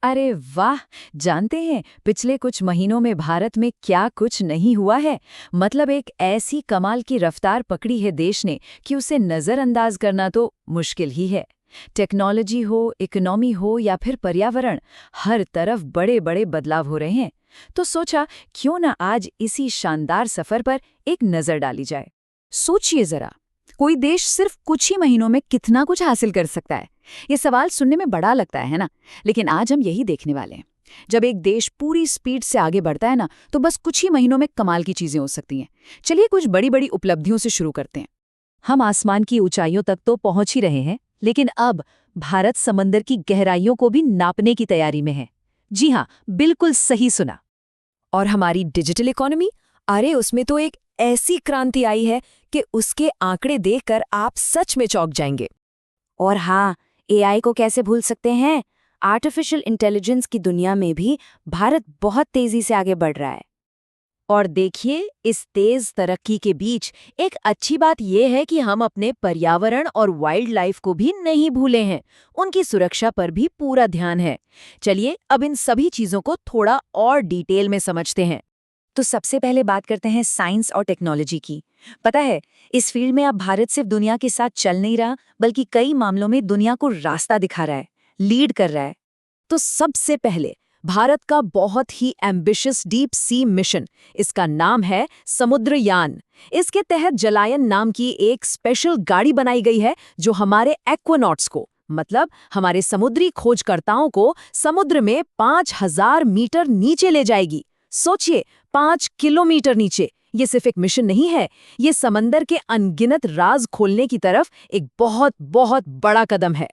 अरे वाह! जानते हैं पिछले कुछ महीनों में भारत में क्या कुछ नहीं हुआ है। मतलब एक ऐसी कमाल की रफ्तार पकड़ी है देश ने कि उसे नज़रअंदाज करना तो मुश्किल ही है। टेक्नोलॉजी हो, इकोनॉमी हो या फिर पर्यावरण, हर तरफ बड़े-बड़े बदलाव हो रहे हैं। तो सोचा क्यों ना आज इसी शानदार सफर पर एक नज़र डाली जाए। सोचिए जरा, कोई देश सिर्फ कुछ ही महीनों में कितना कुछ हासिल कर सकता है। ये सवाल सुनने में बड़ा लगता है ना? लेकिन आज हम यही देखने वाले हैं। जब एक देश पूरी स्पीड से आगे बढ़ता है ना, तो बस कुछ ही महीनों में कमाल की चीजें हो सकती हैं। चलिए कुछ बड़ी-बड़ी उपलब्धियों से शुरू करते हैं। हम आसमान की ऊंचाइयों तक तो पहुंच ही रहे हैं, लेकिन अब भारत समंदर की गहराइयों को भी नापने की तैयारी में है। जी हाँ, बिल्कुल सही सुना। और हमारी डिजिटल इकोनॉमी, अरे उसमें तो एक ऐसी क्रांति आई है कि उसके आंकड़े देखकर आप सच में चौंक जाएंगे। और हाँ, एआई को कैसे भूल सकते हैं। आर्टिफिशियल इंटेलिजेंस की दुनिया में भी भारत बहुत तेजी से आगे बढ़ रहा है। और देखिए, इस तेज तरक्की के बीच एक अच्छी बात यह है कि हम अपने पर्यावरण और वाइल्ड लाइफ को भी नहीं भूले हैं। उनकी सुरक्षा पर भी पूरा ध्यान है। चलिए अब इन सभी चीजों को थोड़ा और डिटेल में समझते हैं। तो सबसे पहले बात करते हैं साइंस और टेक्नोलॉजी की। पता है, इस फील्ड में अब भारत सिर्फ दुनिया के साथ चल नहीं रहा, बल्कि कई मामलों में दुनिया को रास्ता दिखा रहा है, लीड कर रहा है। तो सबसे पहले भारत का बहुत ही एम्बिशियस डीप सी मिशन, इसका नाम है समुद्रयान। इसके तहत जलायन नाम की एक स्पेशल गाड़ी बनाई गई है जो हमारे एक्वानॉट्स को, मतलब हमारे समुद्री खोजकर्ताओं को समुद्र में 5000 मीटर नीचे ले जाएगी। सोचिए, 5 किलोमीटर नीचे। ये सिर्फ एक मिशन नहीं है, ये समंदर के अनगिनत राज खोलने की तरफ एक बहुत बहुत बड़ा कदम है।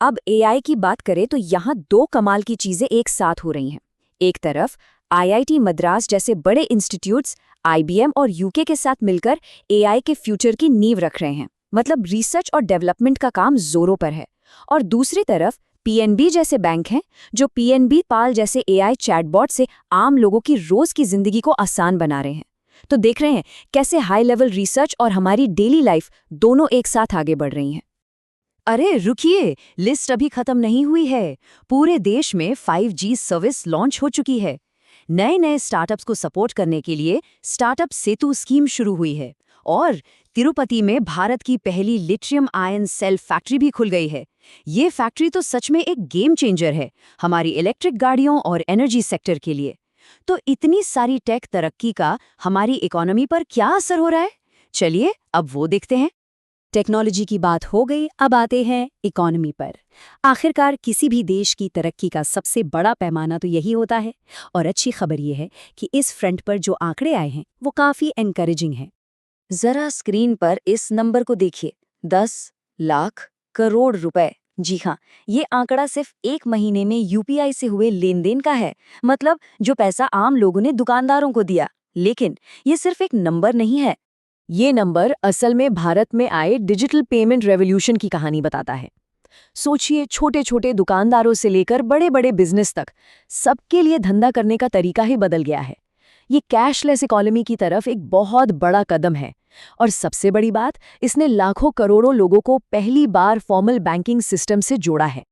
अब एआई की बात करें तो यहाँ दो कमाल की चीजें एक साथ हो रही हैं। एक तरफ आईआईटी मद्रास जैसे बड़े इंस्टीट्यूट्स आईबीएम और यूके के साथ मिलकर एआई के फ्यूचर की नींव रख रहे हैं, मतलब रिसर्च और डेवलपमेंट का काम जोरों पर है। और दूसरी तरफ पीएनबी जैसे बैंक हैं जो पीएनबी पाल जैसे एआई चैटबॉट से आम लोगों की रोज की जिंदगी को आसान बना रहे हैं। तो देख रहे हैं कैसे हाई लेवल रिसर्च और हमारी डेली लाइफ दोनों एक साथ आगे बढ़ रही हैं। अरे रुकिए, लिस्ट अभी खत्म नहीं हुई है। पूरे देश में 5G सर्विस लॉन्च हो चुकी है। नए नए स्टार्टअप्स को सपोर्ट करने के लिए स्टार्टअप सेतु स्कीम शुरू हुई है। और तिरुपति में भारत की पहली लिथियम आयन सेल फैक्ट्री भी खुल गई है। ये फैक्ट्री तो सच में एक गेम चेंजर है हमारी इलेक्ट्रिक गाड़ियों और एनर्जी सेक्टर के लिए। तो इतनी सारी टेक तरक्की का हमारी इकोनॉमी पर क्या असर हो रहा है? चलिए अब वो देखते हैं। टेक्नोलॉजी की बात हो गई, अब आते हैं इकोनॉमी पर। आखिरकार किसी भी देश की तरक्की का सबसे बड़ा पैमाना तो यही होता है। और अच्छी खबर यह है कि इस फ्रंट पर जो आंकड़े आए हैं वो काफ़ी एनकरेजिंग हैं। जरा स्क्रीन पर इस नंबर को देखिए, 10 लाख करोड़ रुपए। जी हाँ, ये आंकड़ा सिर्फ एक महीने में यूपीआई से हुए लेन देन का है, मतलब जो पैसा आम लोगों ने दुकानदारों को दिया। लेकिन ये सिर्फ एक नंबर नहीं है। ये नंबर असल में भारत में आए डिजिटल पेमेंट रेवोल्यूशन की कहानी बताता है। सोचिए, छोटे छोटे दुकानदारों से लेकर बड़े बड़े बिजनेस तक सबके लिए धंधा करने का तरीका ही बदल गया है। ये कैशलेस इकोनॉमी की तरफ एक बहुत बड़ा कदम है। और सबसे बड़ी बात, इसने लाखों करोड़ों लोगों को पहली बार फॉर्मल बैंकिंग सिस्टम से जोड़ा है।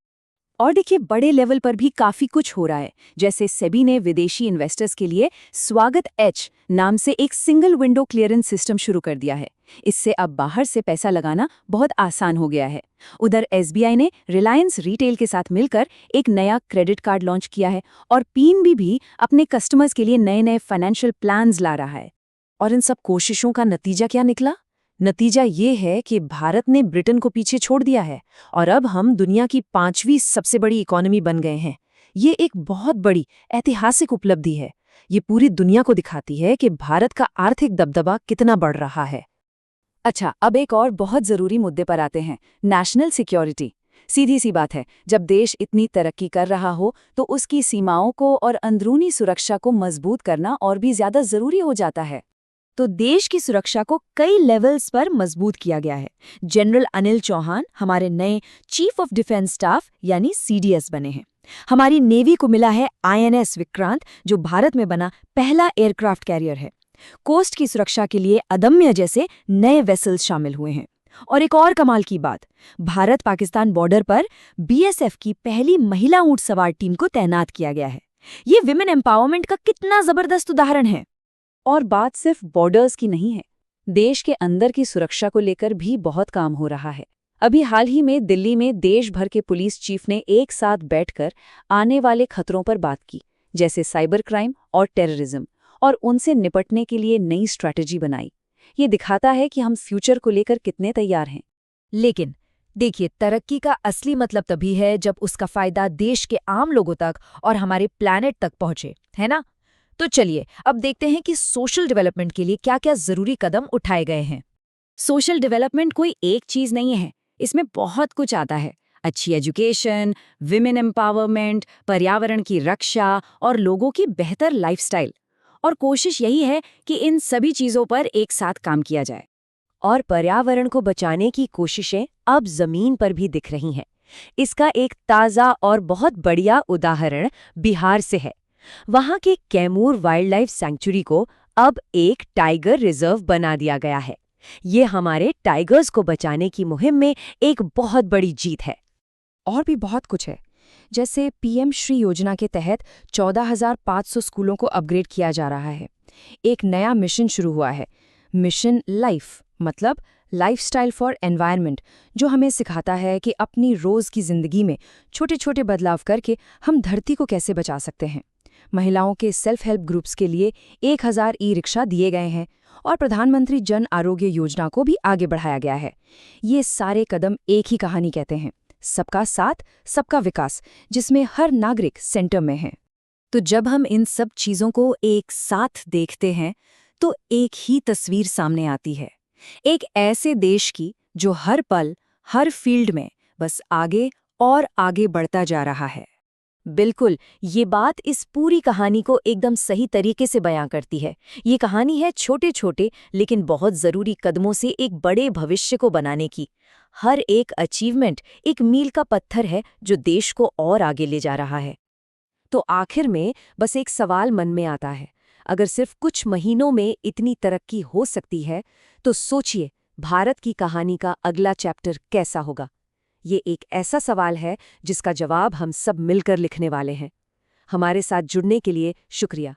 और देखिए, बड़े लेवल पर भी काफी कुछ हो रहा है। जैसे सेबी ने विदेशी इन्वेस्टर्स के लिए स्वागत एच नाम से एक सिंगल विंडो क्लियरेंस सिस्टम शुरू कर दिया है। इससे अब बाहर से पैसा लगाना बहुत आसान हो गया है। उधर एसबीआई ने रिलायंस रिटेल के साथ मिलकर एक नया क्रेडिट कार्ड लॉन्च किया है। और पीएनबी भी अपने कस्टमर्स के लिए नए नए फाइनेंशियल प्लान्स ला रहा है। और इन सब कोशिशों का नतीजा क्या निकला? नतीजा ये है कि भारत ने ब्रिटेन को पीछे छोड़ दिया है और अब हम दुनिया की 5वीं सबसे बड़ी इकोनॉमी बन गए हैं। ये एक बहुत बड़ी ऐतिहासिक उपलब्धि है। ये पूरी दुनिया को दिखाती है कि भारत का आर्थिक दबदबा कितना बढ़ रहा है। अच्छा, अब एक और बहुत ज़रूरी मुद्दे पर आते हैं, नेशनल सिक्योरिटी। सीधी सी बात है, जब देश इतनी तरक्की कर रहा हो तो उसकी सीमाओं को और अंदरूनी सुरक्षा को मजबूत करना और भी ज़्यादा ज़रूरी हो जाता है। तो देश की सुरक्षा को कई लेवल्स पर मजबूत किया गया है। जनरल अनिल चौहान हमारे नए चीफ ऑफ डिफेंस स्टाफ यानी सीडीएस बने हैं। हमारी नेवी को मिला है आईएनएस विक्रांत, जो भारत में बना पहला एयरक्राफ्ट कैरियर है। कोस्ट की सुरक्षा के लिए अदम्य जैसे नए वेसल्स शामिल हुए हैं। और एक और कमाल की बात, भारत पाकिस्तान बॉर्डर पर बीएसएफ की पहली महिला ऊंट सवार टीम को तैनात किया गया है। ये विमेन एम्पावरमेंट का कितना जबरदस्त उदाहरण है। और बात सिर्फ बॉर्डर्स की नहीं है, देश के अंदर की सुरक्षा को लेकर भी बहुत काम हो रहा है। अभी हाल ही में दिल्ली में देश भर के पुलिस चीफ ने एक साथ बैठकर आने वाले खतरों पर बात की, जैसे साइबर क्राइम और टेररिज्म, और उनसे निपटने के लिए नई स्ट्रैटेजी बनाई। ये दिखाता है कि हम फ्यूचर को लेकर कितने तैयार हैं। लेकिन देखिए, तरक्की का असली मतलब तभी है जब उसका फायदा देश के आम लोगों तक और हमारे प्लैनेट तक पहुंचे, है ना? तो चलिए अब देखते हैं कि सोशल डेवलपमेंट के लिए क्या-क्या जरूरी कदम उठाए गए हैं। सोशल डेवलपमेंट कोई एक चीज नहीं है, इसमें बहुत कुछ आता है। अच्छी एजुकेशन, विमेन एम्पावरमेंट, पर्यावरण की रक्षा और लोगों की बेहतर लाइफस्टाइल। और कोशिश यही है कि इन सभी चीजों पर एक साथ काम किया जाए। और पर्यावरण को बचाने की कोशिशें अब जमीन पर भी दिख रही हैं। इसका एक ताज़ा और बहुत बढ़िया उदाहरण बिहार से है। वहाँ के कैमूर वाइल्ड लाइफ सैंक्चुरी को अब एक टाइगर रिजर्व बना दिया गया है। ये हमारे टाइगर्स को बचाने की मुहिम में एक बहुत बड़ी जीत है। और भी बहुत कुछ है, जैसे पीएम श्री योजना के तहत 14,500 स्कूलों को अपग्रेड किया जा रहा है। एक नया मिशन शुरू हुआ है, मिशन लाइफ, मतलब लाइफस्टाइल फॉर एनवायरनमेंट, जो हमें सिखाता है कि अपनी रोज़ की ज़िंदगी में छोटे छोटे बदलाव करके हम धरती को कैसे बचा सकते हैं। महिलाओं के सेल्फ हेल्प ग्रुप्स के लिए 1000 ई-रिक्शा दिए गए हैं और प्रधानमंत्री जन आरोग्य योजना को भी आगे बढ़ाया गया है। ये सारे कदम एक ही कहानी कहते हैं, सबका साथ, सबका विकास, जिसमें हर नागरिक सेंटर में है। तो जब हम इन सब चीज़ों को एक साथ देखते हैं तो एक ही तस्वीर सामने आती है, एक ऐसे देश की जो हर पल, हर फील्ड में बस आगे और आगे बढ़ता जा रहा है। बिल्कुल, ये बात इस पूरी कहानी को एकदम सही तरीके से बयां करती है। ये कहानी है छोटे छोटे लेकिन बहुत ज़रूरी कदमों से एक बड़े भविष्य को बनाने की। हर एक अचीवमेंट एक मील का पत्थर है जो देश को और आगे ले जा रहा है। तो आखिर में बस एक सवाल मन में आता है, अगर सिर्फ कुछ महीनों में इतनी तरक्की हो सकती है, तो सोचिए भारत की कहानी का अगला चैप्टर कैसा होगा। ये एक ऐसा सवाल है जिसका जवाब हम सब मिलकर लिखने वाले हैं। हमारे साथ जुड़ने के लिए शुक्रिया।